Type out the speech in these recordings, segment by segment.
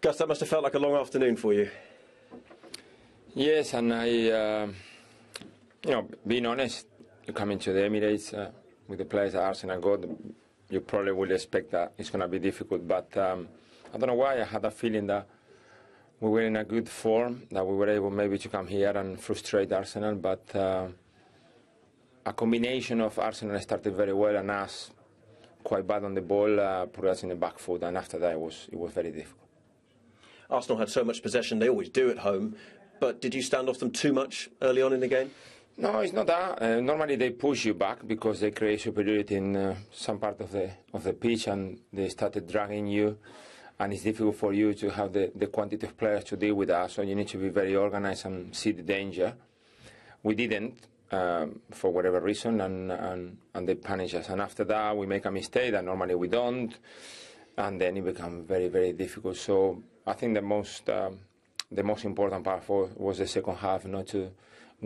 Gus, that must have felt like a long afternoon for you. Yes, and being honest, you come into the Emirates with the players that Arsenal got, you probably would expect that it's going to be difficult. But I don't know why I had a feeling that we were in a good form, that we were able maybe to come here and frustrate Arsenal. But a combination of Arsenal started very well and us quite bad on the ball, put us in the back foot, and after that it was very difficult. Arsenal had so much possession, they always do at home, but did you stand off them too much early on in the game? No, it's not that. Normally they push you back because they create superiority in some part of the pitch, and they started dragging you, and it's difficult for you to have the quantity of players to deal with that, so you need to be very organised and see the danger. We didn't, for whatever reason, and they punish us. And after that we make a mistake that normally we don't, and then it becomes very, very difficult. So I think the most important part was the second half, not to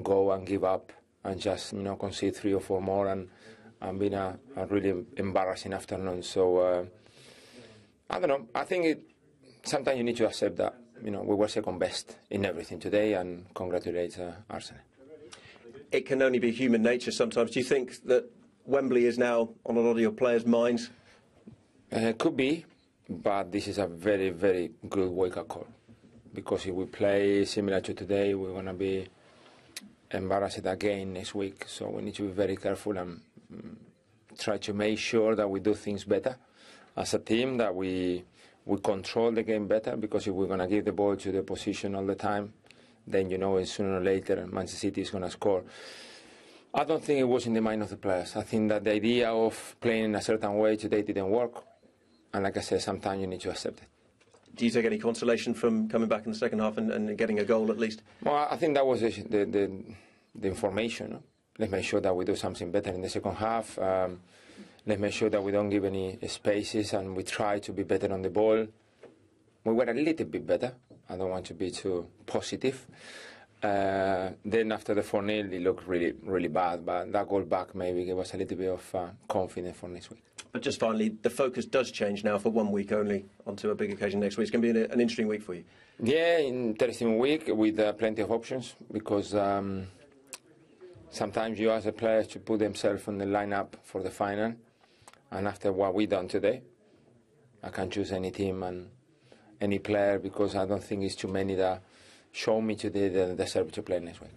go and give up and just concede 3 or 4 more and being a really embarrassing afternoon. So I don't know. I think sometimes you need to accept that we were second best in everything today, and congratulate Arsenal. It can only be human nature sometimes. Do you think that Wembley is now on a lot of your players' minds? Could be, but this is a very, very good wake-up call. Because if we play similar to today, we're going to be embarrassed again next week. So we need to be very careful and try to make sure that we do things better as a team, that we control the game better. Because if we're going to give the ball to the opposition all the time, then sooner or later Manchester City is going to score. I don't think it was in the mind of the players. I think that the idea of playing in a certain way today didn't work. And like I said, sometimes you need to accept it. Do you take any consolation from coming back in the second half and getting a goal at least? Well, I think that was the information. Let's make sure that we do something better in the second half. Let's make sure that we don't give any spaces, and we try to be better on the ball. We were a little bit better. I don't want to be too positive. Then after the 4-0, it looked really, really bad. But that goal back maybe gave us a little bit of confidence for next week. But just finally, the focus does change now for 1 week only onto a big occasion next week. It's going to be an interesting week for you. Yeah, interesting week with plenty of options, because sometimes you ask the players to put themselves on the lineup for the final, and after what we done today, I can choose any team and any player, because I don't think it's too many that show me today that deserve to play next week.